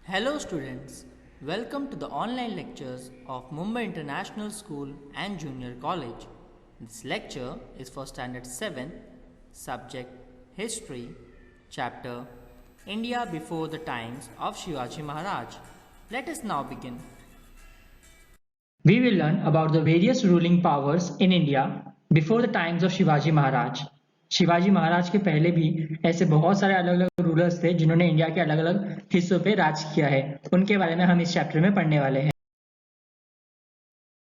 Hello students, welcome to the online lectures of Mumbai International School and Junior College. This lecture is for Standard 7, subject History, chapter India before the times of Shivaji Maharaj. Let us now begin. We will learn about the various ruling powers in India before the times of Shivaji Maharaj. Shivaji Maharaj के पहले भी ऐसे बहुत सारे अलग अलग rulers थे जिन्होंने इंडिया के अलग अलग हिस्सों पे राज किया है। उनके बारे में हम इस चैप्टर में पढ़ने वाले हैं।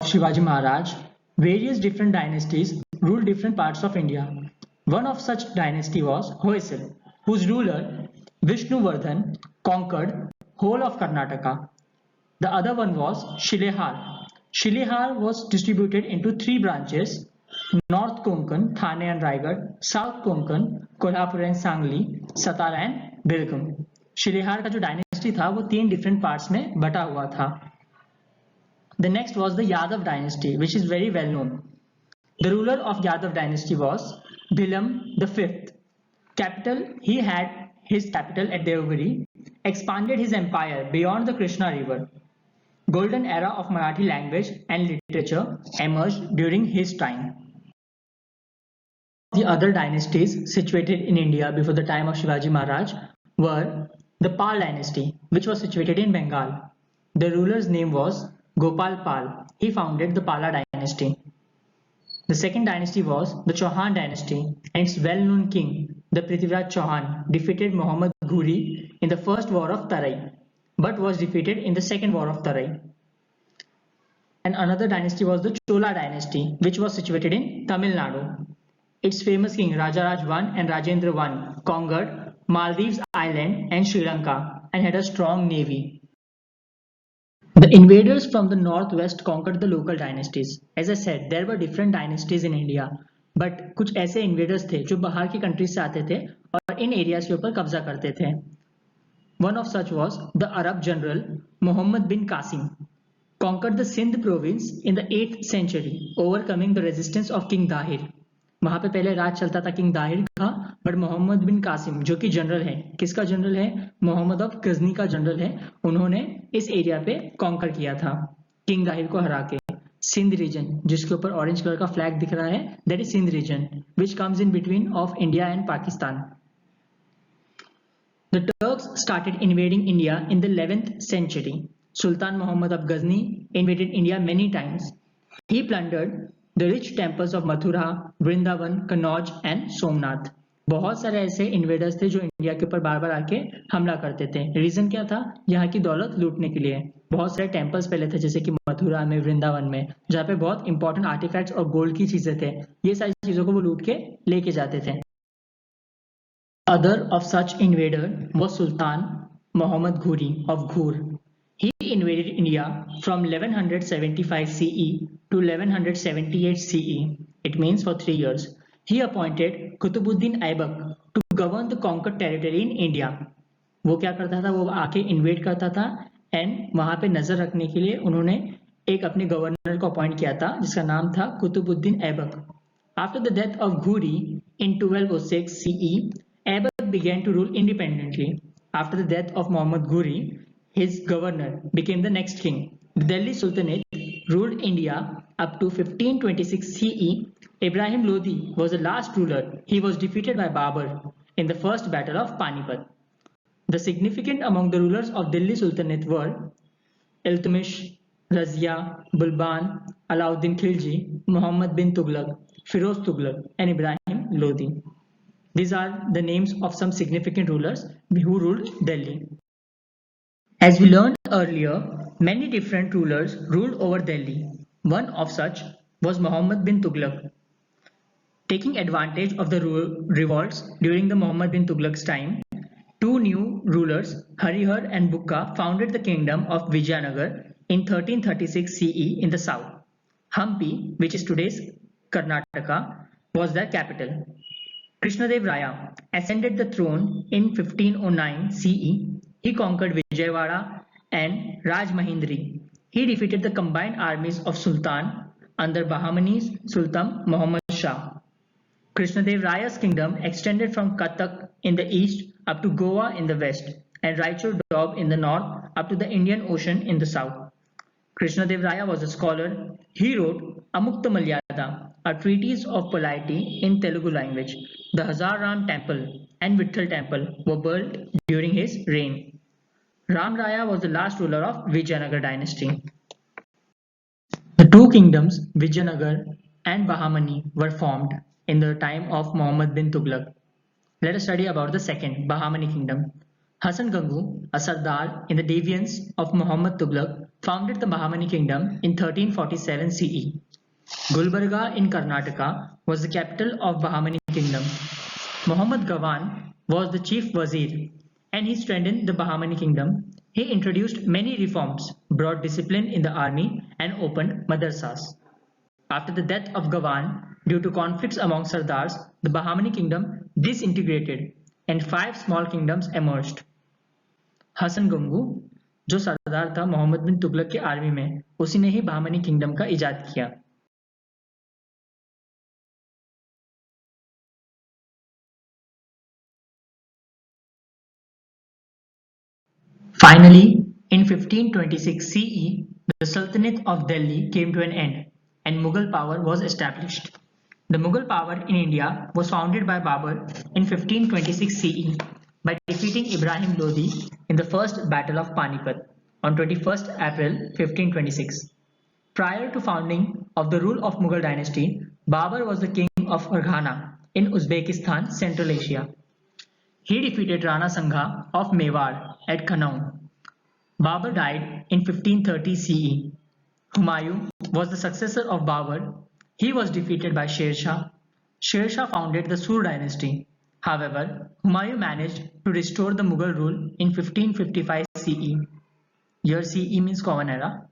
Shivaji Maharaj, various different dynasties ruled different parts of India. One of such dynasty was Hoysal, whose ruler Vishnuvardhan conquered whole of Karnataka. The other one was Shilehar. Shilehar was distributed into three branches: North Konkan, Thane and Raigad; South Konkan, Kolhapur and Sangli; Satara and Bilgam. शिलेहार का जो dynasty था वो तीन different parts में बटा हुआ था. The next was the Yadav dynasty, which is very well known. The ruler of Yadav dynasty was Bhilam the Fifth. Capital, he had his capital at Devagiri, expanded his empire beyond the Krishna river. Golden era of Marathi language and literature emerged during his time. The other dynasties situated in India before the time of Shivaji Maharaj were the Pal dynasty, which was situated in Bengal. The ruler's name was Gopal Pal. He founded the Pala dynasty. The second dynasty was the Chauhan dynasty, and its well-known king, the Prithviraj Chauhan, defeated Muhammad Ghori in the first war of Tarai, but was defeated in the second war of Tarai. And another dynasty was the Chola dynasty, which was situated in Tamil Nadu. Its famous king Rajaraj I and Rajendra I conquered Maldives Island and Sri Lanka and had a strong navy. The invaders from the northwest conquered the local dynasties. As I said, there were different dynasties in India, but कुछ ऐसे invaders थे जो बाहर की countries से आते थे और इन areas के ऊपर कब्जा करते थे. One of such was the Arab general Muhammad bin Qasim, conquered the Sindh province in the 8th century, overcoming the resistance of King Dahir. वहां पे पहले राज चलता था किंग दाहिर का, बट मोहम्मद बिन कासिम जो कि जनरल है, किसका जनरल है? मोहम्मद ऑफ गजनी का जनरल है. उन्होंने इस एरिया पे कॉन्कर किया था किंग दाहिर को हरा के. सिंध रीजन, जिसके ऊपर ऑरेंज कलर का फ्लैग दिख रहा है, that is Sindh region, which comes in between of India and Pakistan. The Turks started invading India in the 11th century. Sultan Muhammad of Ghazni invaded India many times. He plundered the rich temples of Mathura, Vrindavan, Kannauj and Somnath. बहुत सारे ऐसे invaders थे जो India के ऊपर बार बार आके हमला करते थे. रीजन क्या था? यहाँ की दौलत लूटने के लिए. बहुत सारे टेम्पल्स पहले थे, जैसे कि मथुरा में, वृंदावन में, जहाँ पे बहुत इंपॉर्टेंट आर्टिफैक्ट्स और गोल्ड की चीजें थे. ये सारी चीजों को वो लूट के लेके जाते थे. Other of such invader was Sultan Muhammad Ghori of Ghor. He invaded India from 1175 CE to 1178 CE. It means for 3 years. He appointed Qutbuddin Aibak to govern the conquered territory in India. वो क्या करता था? वो आके invade करता था and वहां पे नजर रखने के लिए उन्होंने एक अपने गवर्नर को अपॉइंट किया था जिसका नाम था Qutubuddin Aibak. After the death of Ghori in 1206 CE, Aibak began to rule independently. After the death of Muhammad Ghori, his governor became the next king. The Delhi Sultanate ruled India up to 1526 CE. Ibrahim Lodi was the last ruler. He was defeated by Babur in the first battle of Panipat. The significant among the rulers of Delhi Sultanate were Iltutmish, Razia, Bulban, Alauddin Khilji, Muhammad bin Tughlaq, Firoz Tughlaq and Ibrahim Lodi. These are the names of some significant rulers who ruled Delhi. As we learned earlier, many different rulers ruled over Delhi. One of such was Muhammad bin Tughlaq. Taking advantage of the revolts during the Muhammad bin Tughlaq's time, two new rulers, Harihar and Bukka, founded the kingdom of Vijayanagar in 1336 CE in the south. Hampi, which is today's Karnataka, was their capital. Krishnadev Raya ascended the throne in 1509 CE. He conquered Vijayawada and Rajmahindri. He defeated the combined armies of Sultan under Bahmani's Sultan Muhammad Shah. Krishnadev Raya's kingdom extended from Cuttack in the east up to Goa in the west and Raichur Doab in the north up to the Indian Ocean in the south. Krishnadev Raya was a scholar. He wrote Amukta Malyada, a treatise of polity in Telugu language. The Hazar Ram temple and Vitthal temple were built during his reign. Ram Raya was the last ruler of Vijayanagar dynasty. The two kingdoms, Vijayanagar and Bahamani, were formed in the time of Muhammad bin Tughlaq. Let us study about the second, Bahamani kingdom. Hasan Gangu, a Sardar in the deviance of Muhammad Tughlaq, founded the Bahamani kingdom in 1347 CE. Gulbarga in Karnataka was the capital of Bahamani kingdom. Muhammad Gawan was the chief wazir and he strengthened the Bahamani kingdom. He introduced many reforms, brought discipline in the army and opened madrasas. After the death of Gawan, due to conflicts among Sardars, the Bahamani kingdom disintegrated and 5 small kingdoms emerged. Hasan Gangu जो सरदार था मोहम्मद बिन तुगलक की army में, उसी ने ही Bahmani kingdom का इजाद किया. Finally, in 1526 CE, the Sultanate of Delhi came to an end and Mughal power was established. The Mughal power in India was founded by Babur in 1526 CE by defeating Ibrahim Lodi in the First Battle of Panipat on 21st April 1526. Prior to founding of the rule of Mughal dynasty, Babur was the king of Farghana in Uzbekistan, Central Asia. He defeated Rana Sangha of Mewar at Kanauj. Babur died in 1530 CE. Humayun was the successor of Babur. He was defeated by Sher Shah. Sher Shah founded the Sur dynasty. However, Humayun managed to restore the Mughal rule in 1555 CE. Here CE means Common Era.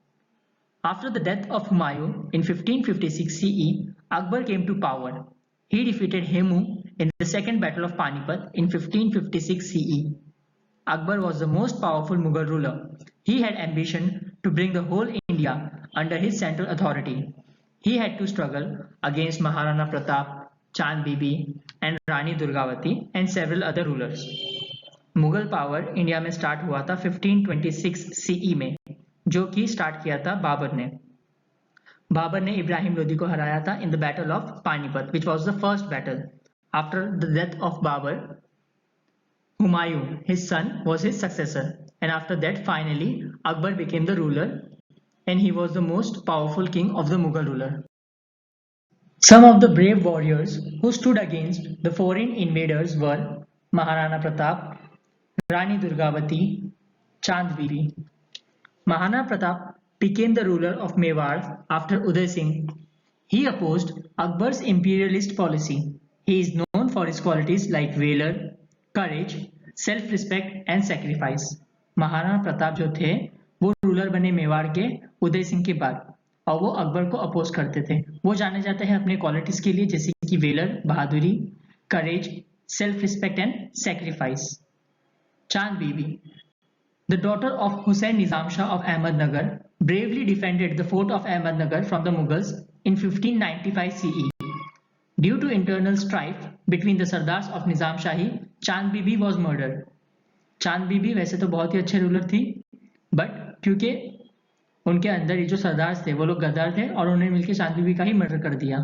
After the death of Humayun in 1556 CE, Akbar came to power. He defeated Hemu in the Second Battle of Panipat in 1556 CE. Akbar was the most powerful Mughal ruler. He had ambition to bring the whole India under his central authority. He had to struggle against Maharana Pratap, Chand Bibi and Rani Durgavati and several other rulers. Mughal power India में start हुआ था 1526 CE में, जो कि start किया था बाबर ने इब्राहिम लोदी को हराया था in the battle of Panipat, which was the first battle. After the death of Babur, Humayun, his son, was his successor, and after that finally Akbar became the ruler and he was the most powerful king of the Mughal ruler. Some of the brave warriors who stood against the foreign invaders were Maharana Pratap, Rani Durgavati, Chand Bibi. Maharana Pratap became the ruler of Mewar after Uday Singh. He opposed Akbar's imperialist policy. He is known for his qualities like valor, courage, self-respect and sacrifice. Maharana Pratap जो थे वो ruler बने मेवाड़ के उदय सिंह के बाद और वो अकबर को अपोज करते थे. वो जाने जाते हैं अपने क्वालिटीज के लिए जैसे कि वेलर, बहादुरी, करेज, सेल्फ रिस्पेक्ट एंड सैक्रिफाइस. चांद बीबी, the daughter of Hussain Nizam Shah of Ahmednagar, bravely defended the fort of Ahmednagar from the Mughals in 1595 CE. Due to internal strife between the Sardars of Nizam Shahi, Chand Bibi was murdered. चांद बीबी वैसे तो बहुत ही अच्छे ruler थी, but क्योंकि उनके अंदर ये जो सरदार थे वो लोग गद्दार थे और उन्होंने मिलकर चांद बीबी का ही मर्डर कर दिया.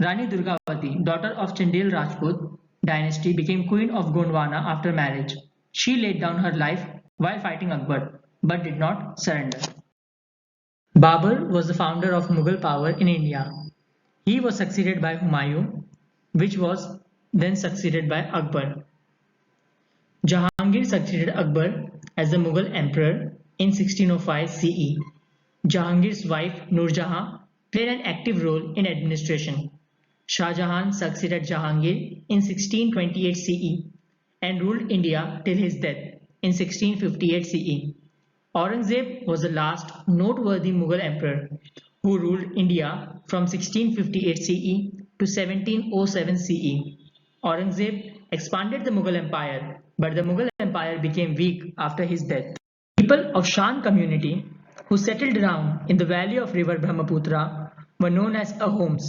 Rani Durgavati, daughter of Chandel Rajput dynasty, became queen of Gondwana after marriage. She laid down her life while fighting Akbar, but did not surrender. Babur was the founder of Mughal power in India. He was succeeded by Humayun, which was then succeeded by Akbar. Jahangir succeeded Akbar as the Mughal emperor in 1605 CE. Jahangir's wife Nur Jahan played an active role in administration. Shah Jahan succeeded Jahangir in 1628 CE and ruled India till his death in 1658 CE. Aurangzeb was the last noteworthy Mughal emperor who ruled India from 1658 CE to 1707 CE. Aurangzeb expanded the Mughal Empire, but the Mughal Empire became weak after his death. People of Shan community who settled down in the valley of river Brahmaputra were known as Ahoms.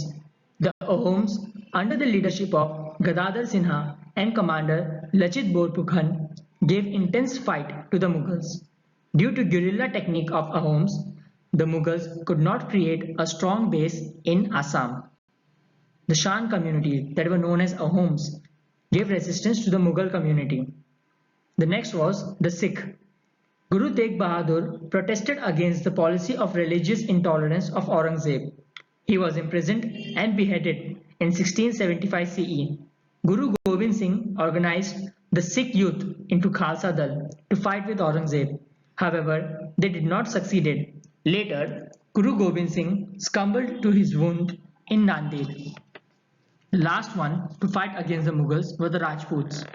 The Ahoms, under the leadership of Gadadhar Sinha and commander Lachit Borpukhan, gave intense fight to the Mughals. Due to guerrilla technique of Ahoms, the Mughals could not create a strong base in Assam. The Shan communities that were known as Ahoms gave resistance to the Mughal community. The next was the Sikh. Guru Tegh Bahadur protested against the policy of religious intolerance of Aurangzeb. He was imprisoned and beheaded in 1675 CE. Guru Gobind Singh organized the Sikh youth into Khalsa Dal to fight with Aurangzeb. However, they did not succeed. Later, Guru Gobind Singh succumbed to his wound in Nanded. The last one to fight against the Mughals were the Rajputs.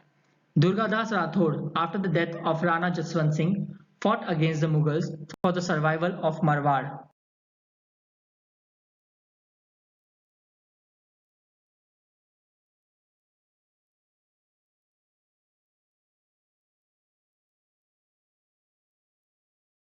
Durgadas Rathod, after the death of Rana Jaswant Singh, fought against the Mughals for the survival of Marwar.